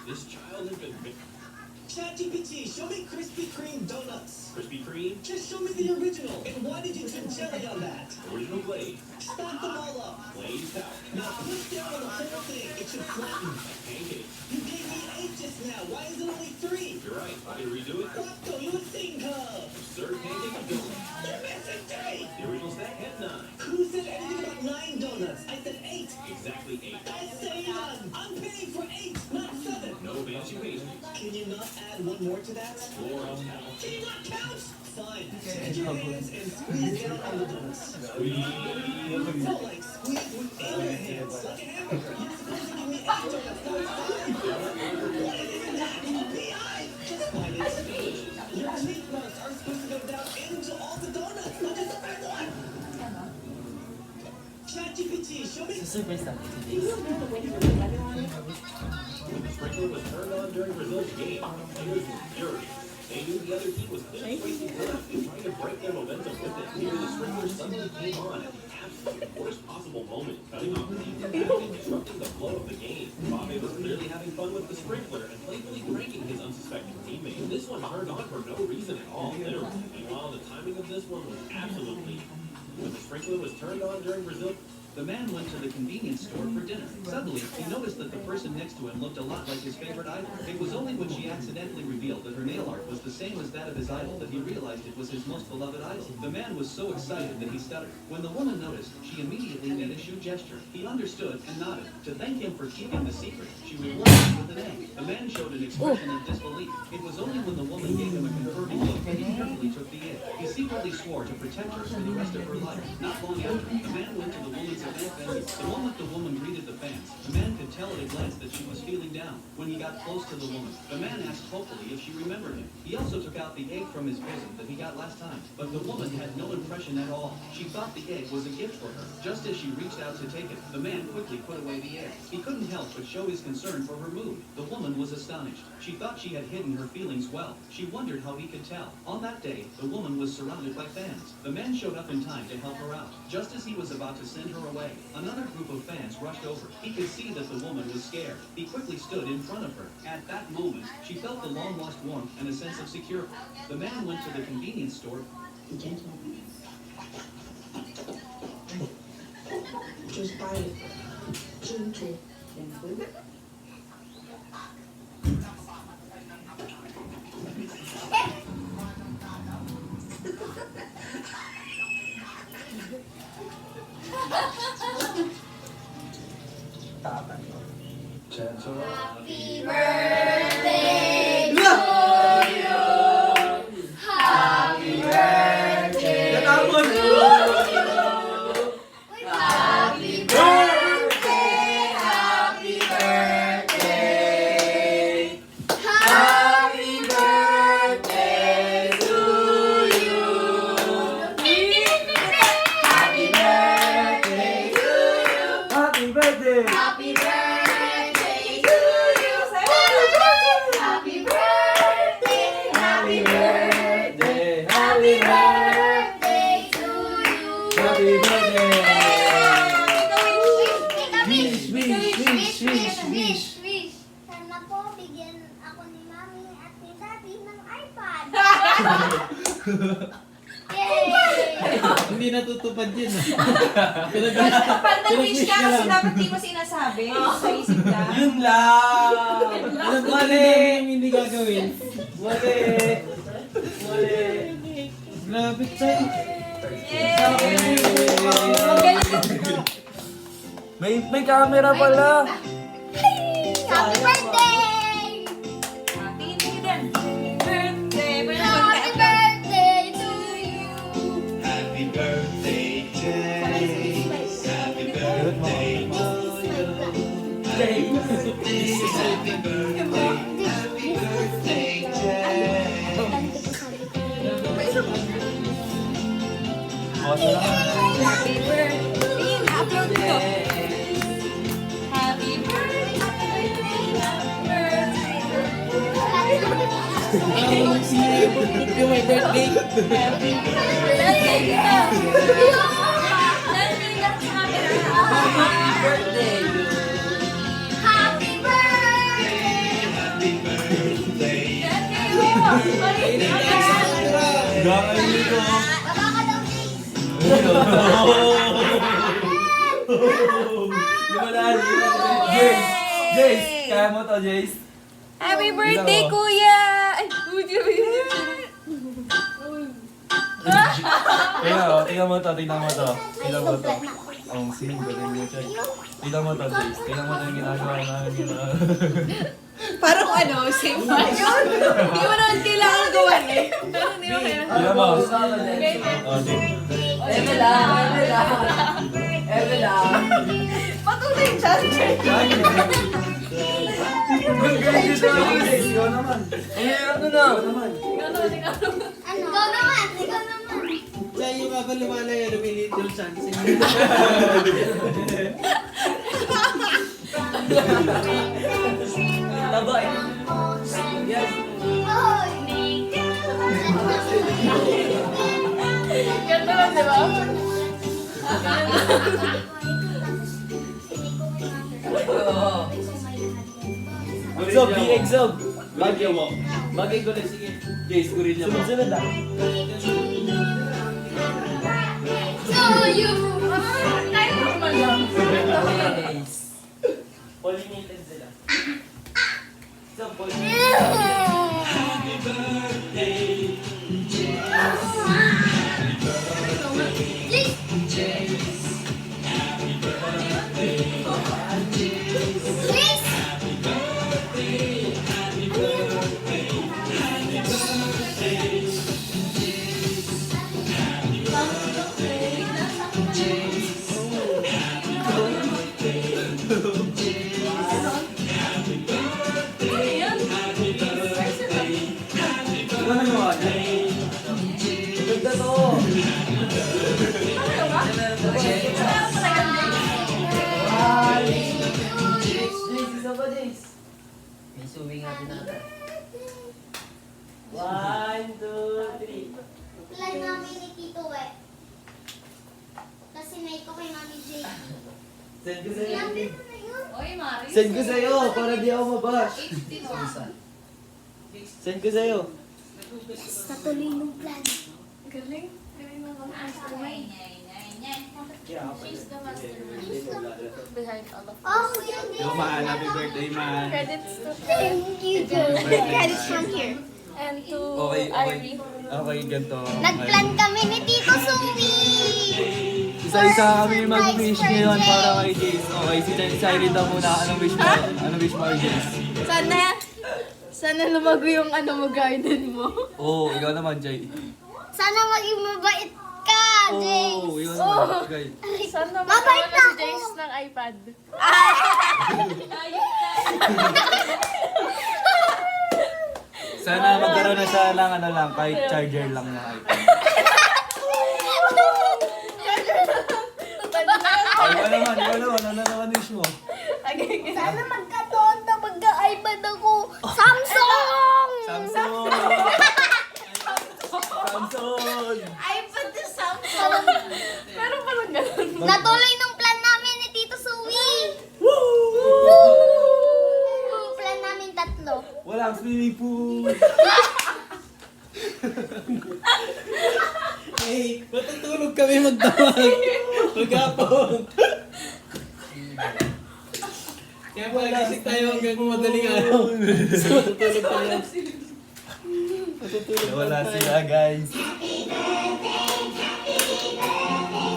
This child has been ChatGPT, show me Krispy Kreme donuts. Krispy Kreme, Just show me the original. And why did you put jelly on that? original glaze, Stack them all up. glazed out, Now push down on the whole thing. It should flatten. pancake. You gave me 8 just now. Why is it only 3? You're right. I can redo it. What do you think of? Absurd pancake and donut. You're missing 3. The original snack had 9. Who said anything about 9 donuts? I said 8. Exactly 8. I say none. I'm paying for 8, not 7. No fancy pastries. Can you not add one more to that? Floor on towel. Can you not count? Fine. Take your hands and squeeze down on the donuts. Squeeze. No, like squeeze within your hands, like a hamburger. You're supposed to give me 8 donuts, not 5. What is happening behind? Just find it. Your teeth marks are supposed to go down into all the donuts, not just the big one. ChatGPT, show me. Surprise natin today. When the sprinkler was turned on during Brazil's game, players were furious. They knew the other team was wasting time and trying to break their momentum with it. Here, the sprinkler suddenly came on at the absolute worst possible moment, cutting off the team's attack and disrupting the flow of the game. Bobby was clearly having fun with the sprinkler and playfully pranking his unsuspecting teammate. This one turned on for no reason at all, literally. Meanwhile, the timing of this one was absolutely... When the sprinkler was turned on during Brazil... The man went to the convenience store for dinner. Suddenly, he noticed that the person next to him looked a lot like his favorite idol. It was only when she accidentally revealed that her nail art was the same as that of his idol that he realized it was his most beloved idol. The man was so excited that he stuttered. When the woman noticed, she immediately made a shoe gesture. He understood and nodded. To thank him for keeping the secret, she rewarded him with an egg. The man showed an expression of disbelief. It was only when the woman gave him a confirming look that he carefully took the egg. He secretly swore to protect her for the rest of her life. Not long after, the man went to the woman's event venue. The moment the woman greeted the fans, the man could tell at a glance that she was feeling down. When he got close to the woman, the man asked hopefully if she remembered him. He also took out the egg from his bosom that he got last time, but the woman had no impression at all. She thought the egg was a gift for her. Just as she reached out to take it, the man quickly put away the egg. He couldn't help but show his concern for her mood. The woman was astonished. She thought she had hidden her feelings well. She wondered how he could tell. On that day, the woman was surrounded by fans. The man showed up in time to help her out. Just as he was about to send her away, another group of fans rushed over. He could see that the woman was scared. He quickly stood in front of her. At that moment, she felt the long-lost warmth and a sense of security. The man went to the convenience store. Just buy it. Gentle. Happy birthday to you. Happy birthday to you. Happy birthday, happy birthday. Happy birthday to you. Happy birthday to you. Happy birthday! Happy birthday to you. Happy birthday, happy birthday, happy birthday to you. Happy birthday! Wish, Wish. Sana po, bigyan ako ni Mami at ni Daddy ng iPad. Yay! Hindi natutupad yun. Pag nag-wish ka kasi dapat di mo sinasabi. Sa isip ka. Yun lang! Mali! Hindi gagawin. Mali! Grabe tayo. Yay! Ang galing. May camera pala. Happy birthday! Tingin din. Birthday. Happy birthday to you! Happy birthday, Jay. Happy birthday to you. Happy birthday, Jay. Happy birthday. Upload ko. Happy birthday. Yung may birthday. Happy birthday. Happy birthday! Happy birthday! Limalaan. Jace! Jace! Kaya mo to, Jace? Happy birthday, kuya! Ay, Tingnan mo to. Tingnan mo to. Ang sing, galing mo, Chay. Tingnan mo to, Jace. Tingnan mo to yung ginagawa namin. Parang ano, same man yun. Hindi mo naman kailangan gawan eh. Pero hindi mo kailangan. Tingnan mo. Eme lang. Patuloy yung charger. Ang galing dito, Jace. Ikaw naman. Ang hirap na na. Ano? Ikaw naman. Siya yung kapalumalay, lumilit yung chance. Taba eh. Yes. Ganda lang, di ba? Exob, di exob. Bagay mo. Bagay ko lang, sige. Jace, gorilla mo. Sunod na. Pollinated sila. Exob, pollinated. Ano nagawa niya? Ganda to. Jace, isa pa, Jace. May suwi nga din natin. 1, 2, 3. Plan namin ni Tito Kasi may ko kay Mami J. Send ko sa'yo. Sinabi mo na yun. Oy, Mari. Send ko sa'yo para di ako mabash. Send ko sa'yo. Sa tuloy ng plan. Galing. Galing na kami. She's the mastermind. Behind all of Oh, Kuya J. Yo, man, happy birthday, man. credits to Thank you, Joe. Credits from here. and to Okay, okay. Irene. Okay, ganito. Nagplan kami ni Tito Sumi. Isa-isa kami mag-wish ngayon para kay Jace. Okay, si Irene daw muna. Anong wish mo? Anong wish mo kay Jace? Sana lumago yung garden mo. Oo, ikaw naman, Jay. Sana maging mabait ka, Jay. Oo, ikaw naman, Jay. Sana Mabait na ako. James ng iPad. Sana magkaroon na siya lang, ano lang, kahit charger lang ng iPhone. Ano naman wish mo? Sana magkatoon na magka-iPad ako. Samsung! Samsung! Samsung! iPad na Samsung. Meron palang ganun. Natuloy ng plan namin ni Tito Suwi. Plan namin tatlo. Walang swimming pool! Hey, matutulog kami magdamag. Maghapon. Kaya pala gising tayo hanggang madaling araw. So, matutulog tayo. Wala sila, guys.